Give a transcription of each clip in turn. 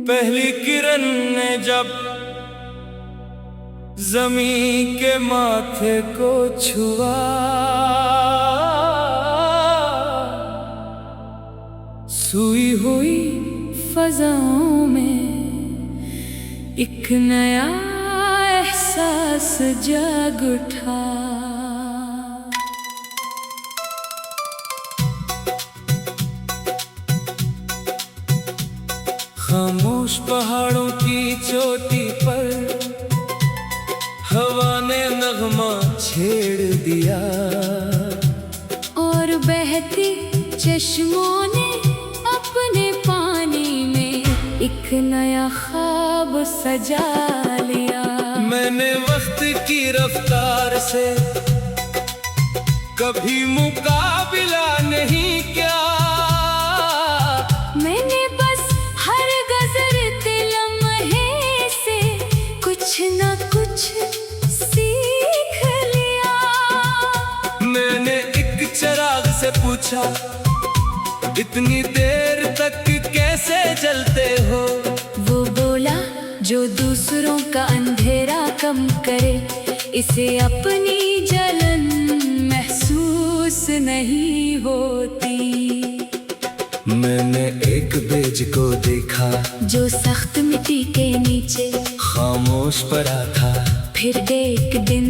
पहली किरण ने जब ज़मीं के माथे को छुआ, सोई हुई फज़ाओं में एक नया एहसास जाग उठा। खामोश पहाड़ों की चोटी पर हवा ने नगमा छेड़ दिया, और बहती चश्मों ने अपने पानी में एक नया ख्वाब सजा लिया। मैंने वक्त की रफ्तार से कभी मुकाबिला नहीं किया, मैंने बस हर गुज़रते लम्हे से कुछ न कुछ सीख लिया। मैंने एक चिराग से पूछा, इतनी देर तक कैसे जलते हो? वो बोला, जो दूसरों का अंधेरा कम करे, इसे अपनी जलन महसूस नहीं होती। मैंने एक बेज को देखा जो सख्त मिट्टी के नीचे खामोश पड़ा था। फिर एक दिन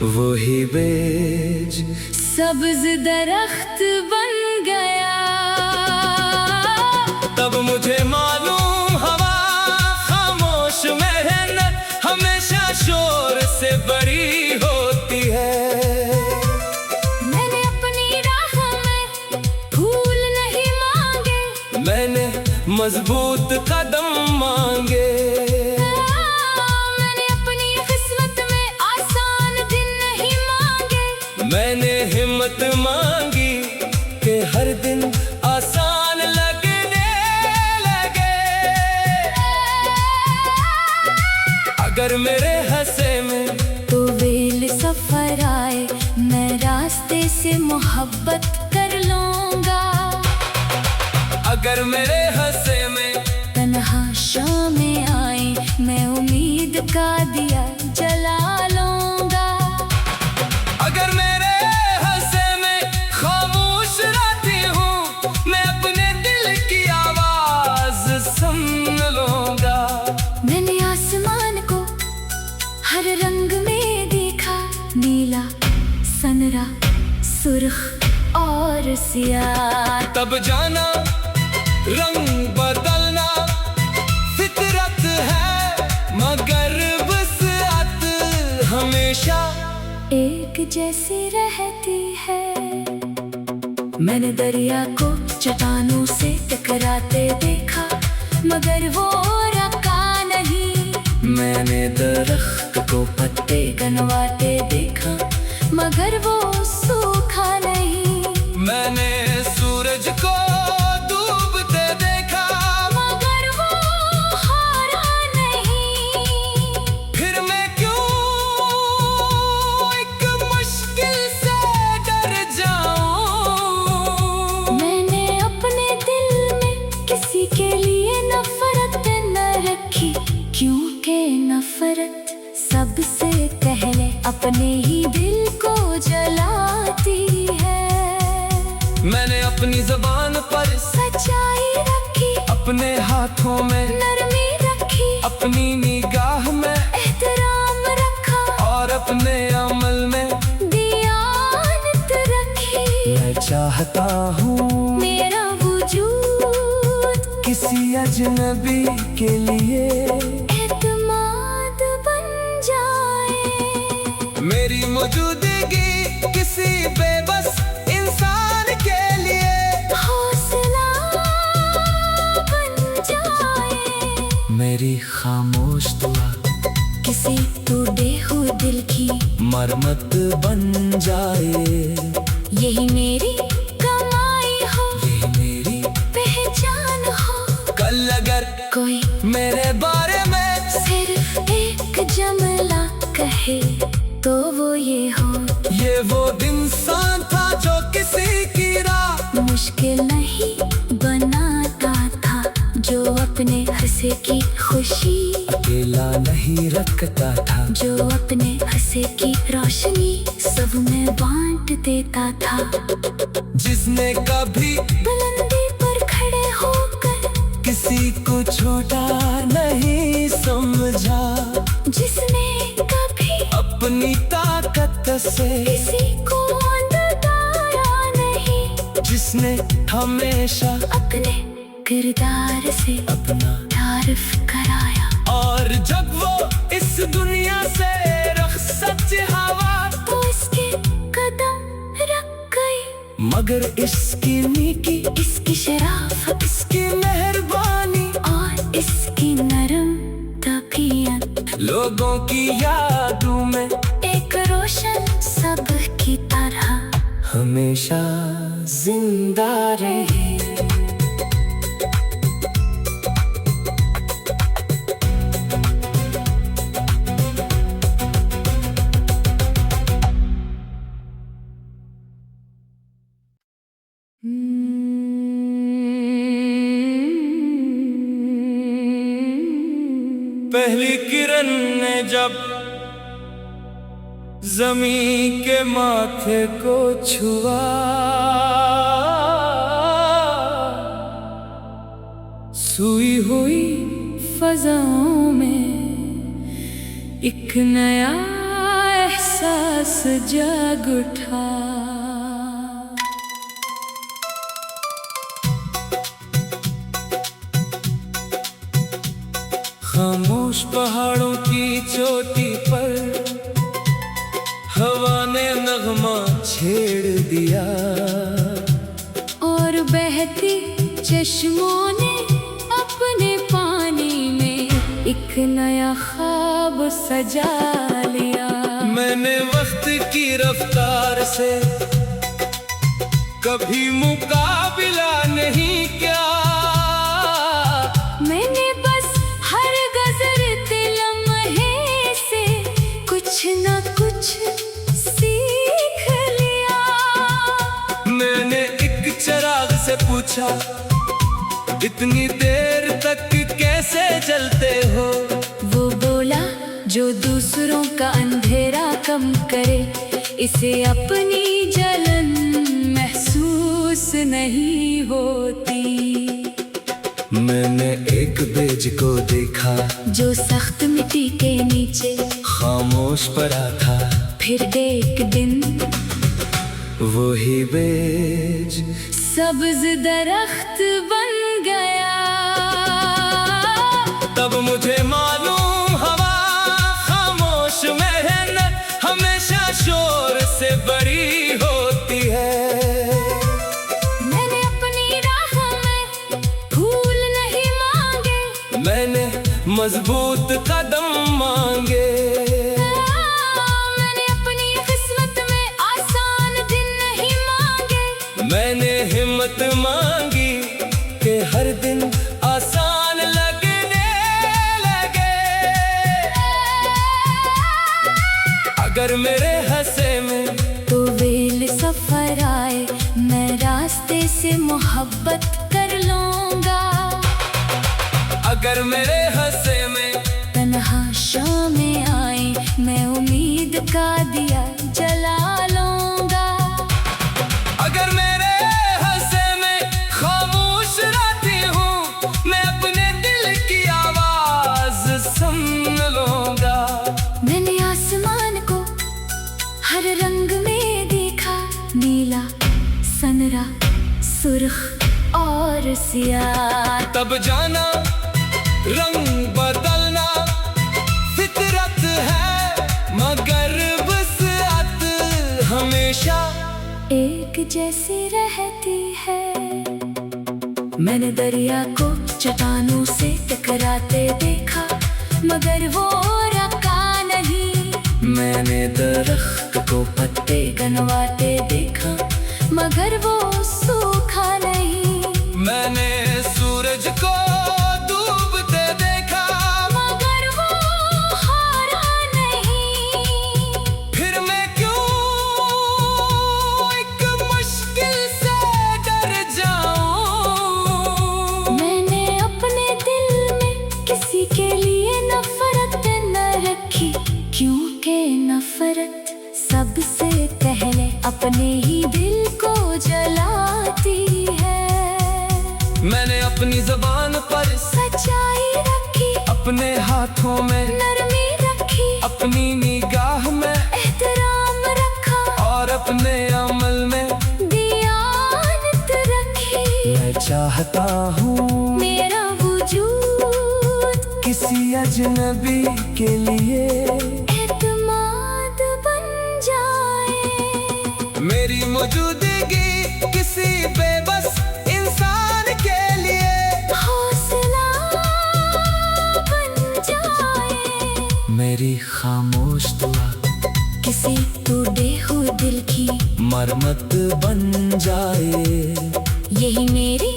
वही बेज सब्ज दरख्त बन गया। तब मुझे मालूम हवा खामोश मेहनत हमेशा शोर से बड़ी होती है। मैंने अपनी राह में फूल नहीं मांगे, मैंने मजबूत कदम मांगे। मैंने अपनी किस्मत में आसान दिन नहीं मांगे, मैंने हिम्मत मांगी कि हर दिन आसान लगने लगे। अगर मेरे हंसे में तो वेल सफर आए, मैं रास्ते से मोहब्बत कर लूंगा। अगर मेरे हंसे में तन्हा शामें आए, मैं उम्मीद का दिया जला लूंगा। अगर मेरे हंसे में खामोश रहती हूँ, मैं अपने दिल की आवाज सुन लूंगा। मैंने आसमान को हर रंग में देखा, नीला, सनरा, सुर्ख और सियाह। तब जाना रंग बदलना फितरत है, मगर वसअत हमेशा एक जैसी रहती है। मैंने दरिया को चट्टानों से टकराते देखा, मगर वो रका नहीं। मैंने दरख्त को पत्ते गनवाते देखा, मगर वो सूखा नहीं। मैंने सूरज को डूबते देखा, मगर वो हारा नहीं। फिर मैं क्यों एक मुश्किल से डर जाऊं? मैंने अपने दिल में किसी के लिए नफरत न रखी, क्योंकि नफरत सबसे पहले अपने ही दिल को जलाती है। मैंने अपनी ज़बान पर सच्चाई रखी, अपने हाथों में नरमी रखी, अपनी निगाह में एहतराम रखा, और अपने अमल में दियानत रखी। मैं चाहता हूँ मेरा वजूद किसी अजनबी के लिए एतमाद बन जाए। मेरी मौजूदगी किसी बेबस इंसान के लिए हौसला बन जाए। मेरी खामोश दुआ किसी टूटे हुए दिल की मरम्मत बन जाए। यही मेरी कमाई हो, यही मेरी पहचान हो। कल अगर कोई मेरे बारे में सिर्फ एक जुमला कहे, तो वो ये हो, ये वो इंसान मुश्किल नहीं बनाता था, जो अपने हंसे की खुशी अकेला नहीं रखता था, जो अपने हंसे की रोशनी सब में बांट देता था। जिसने कभी बुलंदी पर खड़े होकर किसी को छोटा नहीं समझा, जिसने कभी अपनी ताकत से किसी को दबाया नहीं, जिसने हमेशा अपने किरदार से अपना तारीफ कराया। और जब वो इस दुनिया से रुखसत हवा तो इसके कदम रख गई, मगर इसकी नीकी, इसकी शराफत, इसकी मेहरबानी और इसकी नरम तबीयत लोगों की यादों में एक रोशन सब की तरह हमेशा जिंदा रही। पहली किरण ने जब जमीन के माथे को छुआ, सोई हुई फजाओं में एक नया एहसास जाग उठा। खामोश पहाड़ों की चोटी पर हवा ने नगमा छेड़ दिया, और बहती चश्मों ने अपने पानी में एक नया ख्वाब सजा लिया। मैंने वक्त की रफ्तार से कभी मुकाबला नहीं किया, मैंने बस हर गुज़रते लम्हे से कुछ न कुछ सीख लिया। मैंने एक चिराग से पूछा, इतनी देर तक कैसे जलते हो? वो बोला, जो दूसरों का अंधेरा कम करे, इसे अपनी जलन महसूस नहीं होती। मैंने एक बेज को देखा जो सख्त मिट्टी के नीचे खामोश पड़ा था, फिर एक दिन वही बेज सब्ज दरख्त बन गया। तब मुझे मालूम हवा खामोश मेहनत हमेशा शोर से बड़ी होती है। मैंने अपनी राह में फूल नहीं मांगे, मैंने मजबूत कदम मांगे, मैंने अपनी किस्मत में आसान दिन नहीं मांगे, मैंने हिम्मत मांगी कि हर दिन आसान लगने लगे। अगर मेरे हंसे में तो वेल सफर आए, मैं रास्ते से मोहब्बत कर लूंगा। अगर मेरे हंसे में तन्हा शामें आए, मैं उम्मीद का दिया जला लूंगा। अगर मेरे हंसे में खामोश रहती हूँ, मैं अपने दिल की आवाज सुन लूंगा। मैंने आसमान को हर रंग में देखा, नीला, सनरा, सुर्ख और सियाह। तब जाना रंग बदलना फितरत है, मगर वसअत हमेशा एक जैसी रहती है। मैंने दरिया को चट्टानों से टकराते देखा, मगर वो रका नहीं। मैंने दरख्त को पत्ते गनवाते देखा, मगर वो सूखा नहीं। मैंने सूरज को डूबते देखा, मगर वो हारा नहीं। फिर मैं क्यों एक मुश्किल से डर जाऊं? अपने ही दिल को जलाती है। मैंने अपनी ज़बान पर सच्चाई रखी, अपने हाथों में नरमी रखी, अपनी निगाह में एहतराम रखा, और अपने अमल में दियानत रखी। मैं चाहता हूँ मेरा वजूद किसी अजनबी के लिए एतमाद बन जाए। मेरी मौजूदगी किसी बेबस इंसान के लिए हौसला बन जाए। मेरी खामोश दुआ किसी टूटे हुए दिल की मरम्मत बन जाए। यही मेरी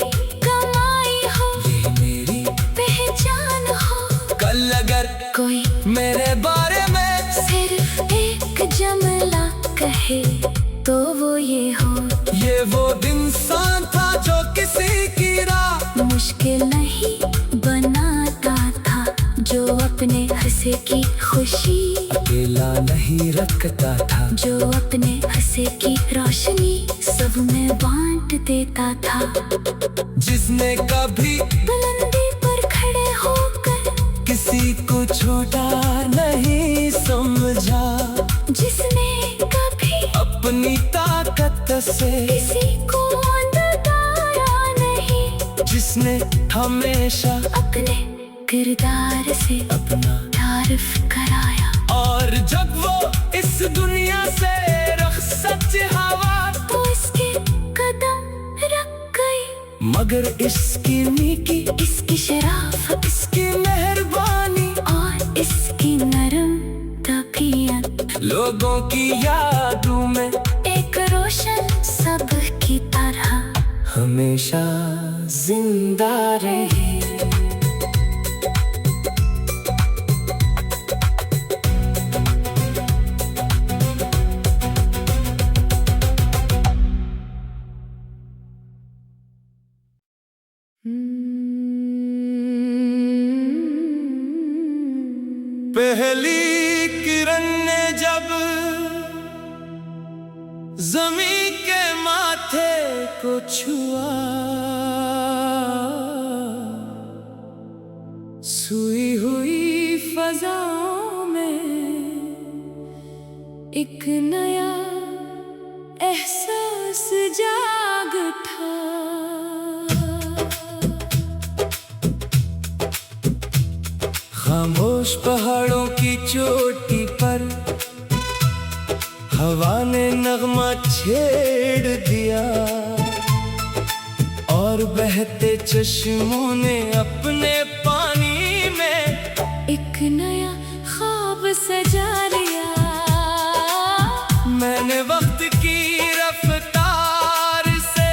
कमाई हो, ये मेरी पहचान हो। कल अगर कोई मेरे बारे में सिर्फ एक जुमला कहे तो वो ये हो, ये वो इंसान था जो किसी की राह मुश्किल नहीं बनाता था, जो अपने हंसे की खुशी अकेला नहीं रखता था, जो अपने हंसे की रोशनी सब में बांट देता था। जिसने कभी बुलंदी पर खड़े होकर किसी को छोटा नहीं समझा, जिसने कभी अपनी ताकत से किसी को दबाया नहीं, जिसने हमेशा अपने किरदार से अपना तारीफ कराया। और जब वो इस दुनिया से रुखसत हवा तो इसके कदम रख गई, मगर इसकी नीकी, इसकी शराफत इसकी मेहरबानी और इसकी नरम तबीयत लोगों की यादों में एक रोशन सब की तरह हमेशा जिंदा रही। पहली किरण ने जब जमी के माथे को छुआ, सुई हुई फजाओं में एक नया एहसास जाग उठा। खामोश पहाड़ों की चोटी पर हवा ने नगमा छेड़ दिया, और बहते चश्मों ने अपने पानी में एक नया ख्वाब सजा लिया। मैंने वक्त की रफ्तार से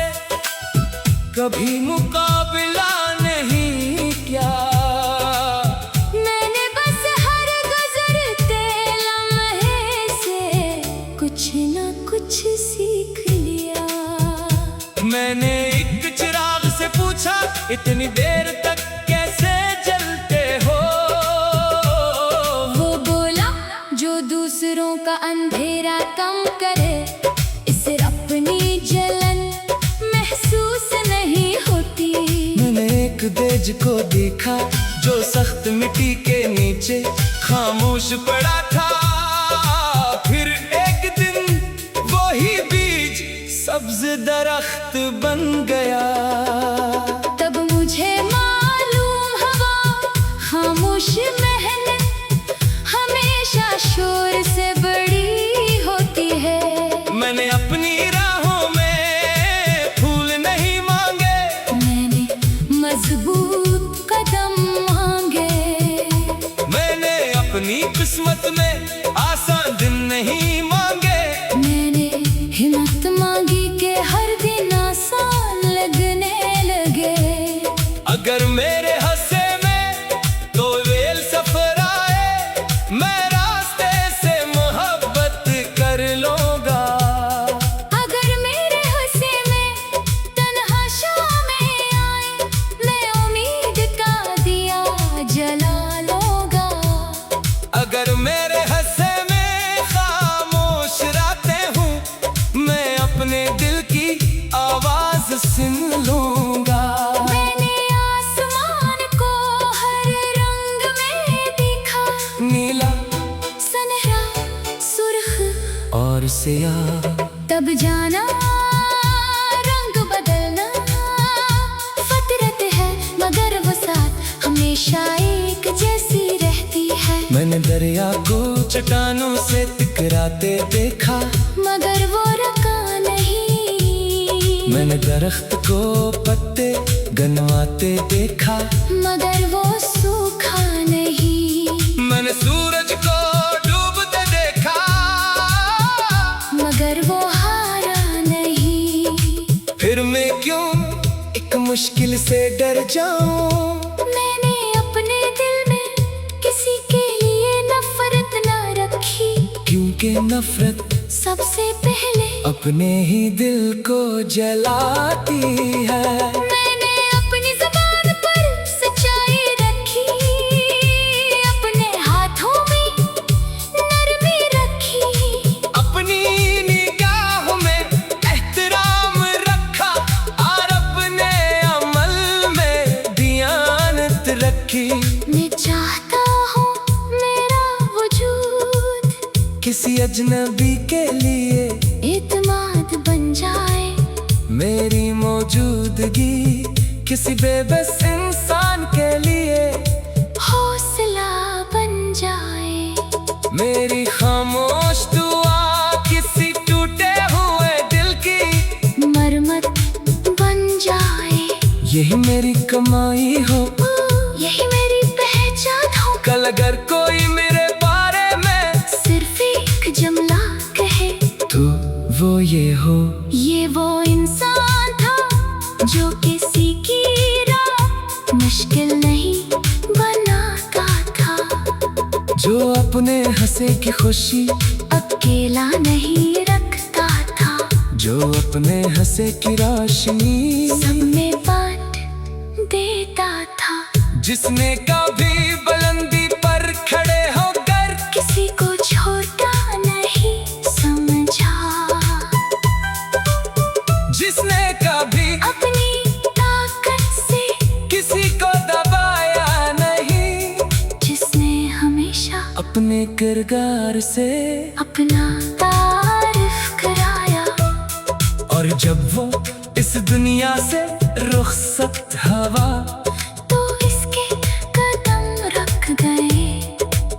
कभी मुकाबला नहीं किया, मैंने बस हर गुजरते लम्हे से कुछ न कुछ सीख लिया। मैंने एक चिराग से पूछा, इतनी देर तक कैसे जलते हो? वो बोला, जो दूसरों का अंधेरा कम करे, इसे अपनी जलन महसूस नहीं होती। मैंने एक देज को देखा जो सख्त मिट्टी के नीचे खामोश पड़ा था। फिर एक दिन वही बीज सब्ज दरख्त बन गया। तब मुझे मालूम हुआ, खामोश मेहनत हमेशा शोर से बड़ी होती है। मैंने अपनी राहों में फूल नहीं मांगे, मैंने मजबूत कदम मांगे। मैंने अपनी किस्मत में आसान दिन नहीं मांगे। मैंने हिम्मत मांगी कि हर दिन आसान लगने लगे। अगर मेरे हंसे में तो वेल सफर आए, मैं रास्ते से मोहब्बत कर लूंगा। अगर अपने दिल की आवाज सुन लूंगा। मैंने आसमान को हर रंग में देखा, नीला, सनहरा, सुर्ख और सियाह। तब जाना रंग बदलना फितरत है, मगर वो साथ हमेशा एक जैसी रहती है। मैंने दरिया को चट्टानों से टकराते देखा, मगर वो रका नहीं। मैंने दरख्त को पत्ते गनवाते देखा, मगर वो सूखा नहीं। मैंने सूरज को डूबते देखा, मगर वो हारा नहीं। फिर मैं क्यों एक मुश्किल से डर जाऊं। मैंने अपने दिल में किसी के लिए नफरत न रखी, क्योंकि नफरत सबसे पहले अपने ही दिल को जलाती है। मैंने अपनी ज़बान पर सच्चाई रखी, अपने हाथों में नरमी रखी, अपनी निगाहों में एहतराम रखा, और अपने अमल में दियानत रखी। मैं चाहता हूँ मेरा वजूद किसी अजनबी के लिए एतमाद बन जाए, मेरी मौजूदगी किसी बेबस इंसान के लिए हौसला बन जाए। मेरी खामोश दुआ किसी टूटे हुए दिल की मरमत बन जाए। यही मेरी कमाई हो, यही मेरी पहचान हो। कल अगर कोई मेरे बारे में सिर्फ एक जुमला कहे तो वो ये हो। ये वो इंसान था जो किसी की राह मुश्किल नहीं बनाता था, जो अपने हंसे की खुशी अकेला नहीं रखता था, जो अपने हंसे की रोशनी सब में बांट देता था। जिसने कभी बुलंदी पर खड़े होकर किसी को छोटा नहीं समझा, जिसने कभी अपनी ताकत से किसी को दबाया नहीं, जिसने हमेशा अपने किरदार से अपना तारीफ कराया। और जब वो इस दुनिया से रुखसत हवा, तो इसके कदम रख गए,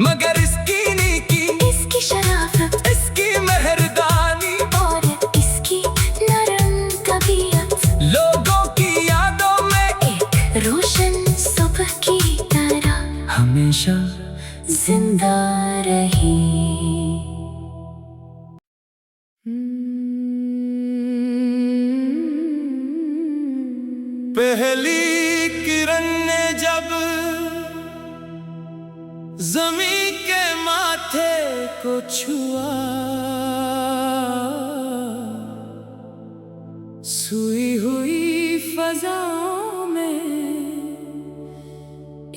मगर इसकी नीकी, इसकी शराफत इसकी मेहरबानी, और इसकी नरम तबीयत लोगों की यादों में एक रोशन सुबह की तरह हमेशा जिंदा रही। पहली किरण ने जब जमीन के माथे को छुआ, सुई हुई फजाओं में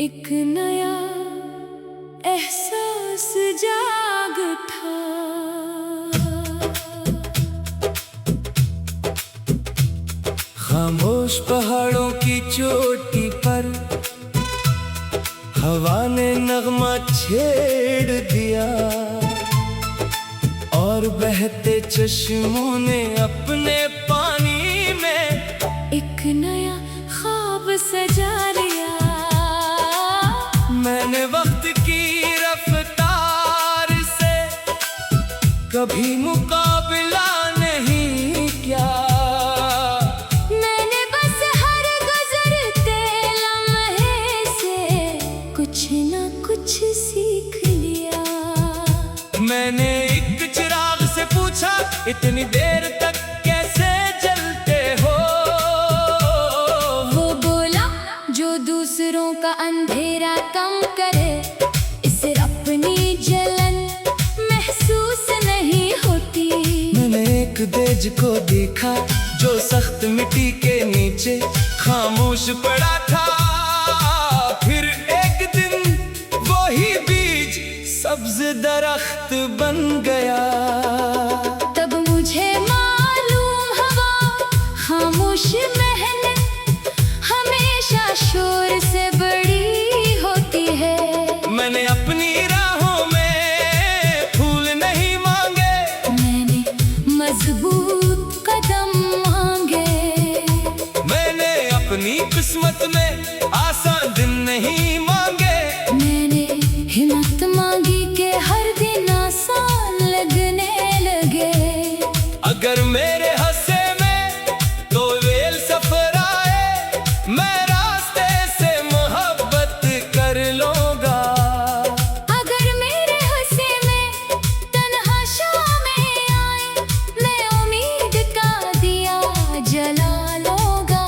एक नया एहसास जाग था। खामोश पहाड़ों की चोटी पर हवा ने नगमा छेड़ दिया, और बहते चश्मों ने अपने पानी में एक नया ख्वाब सजा लिया। मैंने वक्त की रफ्तार से कभी मुकाबला नहीं किया, मैंने बस हर गुजरते लम्हे से कुछ न कुछ सीख लिया। मैंने एक चिराग से पूछा, इतनी देर तक कैसे जलते हो। वो बोला, जो दूसरों का अंधेरा कम करे, इसे अपनी जलन महसूस नहीं होती। मैंने एक देज को देखा जो सख्त मिट्टी के नीचे खामोश पड़ा था। फिर एक दिन वही बीज सब्ज दरख्त बन गया। तब मुझे मालूम खामोश मेहनत हमेशा शोर से बड़ी होती है। मैंने अपनी राहों में फूल नहीं मांगे, मैंने मजबूत कदम मांगे। मैंने अपनी किस्मत में आसान दिन नहीं मांगे। मैंने हिम्मत मांगी कि हर दिन आसान लगने लगे। अगर मेरे हंसे में तो वेल सफर आए, मैं रास्ते से मोहब्बत कर लूंगा। अगर मेरे हंसे में तन्हा शामें आए, मैं उम्मीद का दिया जला लूंगा।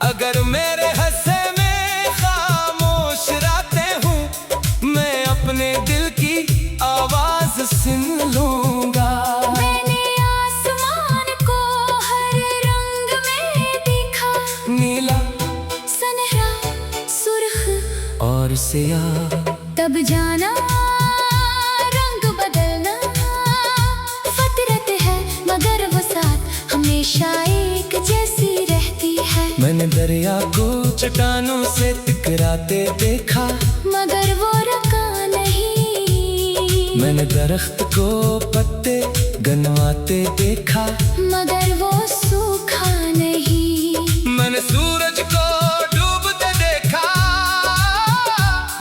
अगर मेरे हंसे में खामोश रातें हूँ, मैं अपने दिल की आवाज सुन लूंगा। मैंने आसमान को हर रंग में देखा, नीला, सुनहरा, सुर्ख और सियाह, तब जाना रंग बदलना फितरत है, मगर वो साथ हमेशा एक जैसी रहती है। मैंने दरिया को चट्टानों से टकराते देखा, मगर वो रका नहीं। मैंने दरख्त को पत्ते गनवाते देखा, मगर वो सूखा नहीं। मैंने सूरज को डूबते देखा,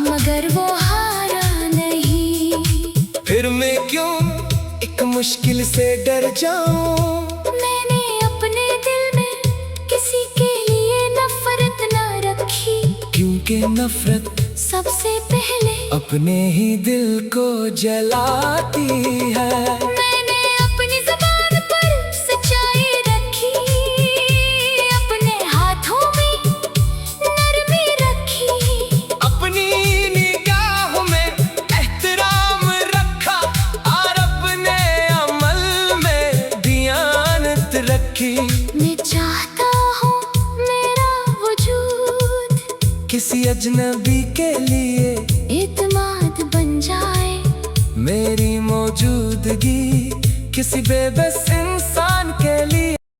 मगर वो हारा नहीं। फिर मैं क्यों एक मुश्किल से डर जाऊं। मैंने अपने दिल में किसी के लिए नफरत न रखी, क्योंकि नफरत सबसे पहले अपने ही दिल को जलाती है। मैंने अपनी ज़ुबान पर सच्चाई रखी, अपने हाथों में नरमी रखी। अपनी निगाहों में एहतराम रखा, और अपने अमल में दियानत रखी। मैं चाहता हूँ मेरा वजूद किसी अजनबी के लिए एतमाद बन जाए। मेरी मौजूदगी किसी बेबस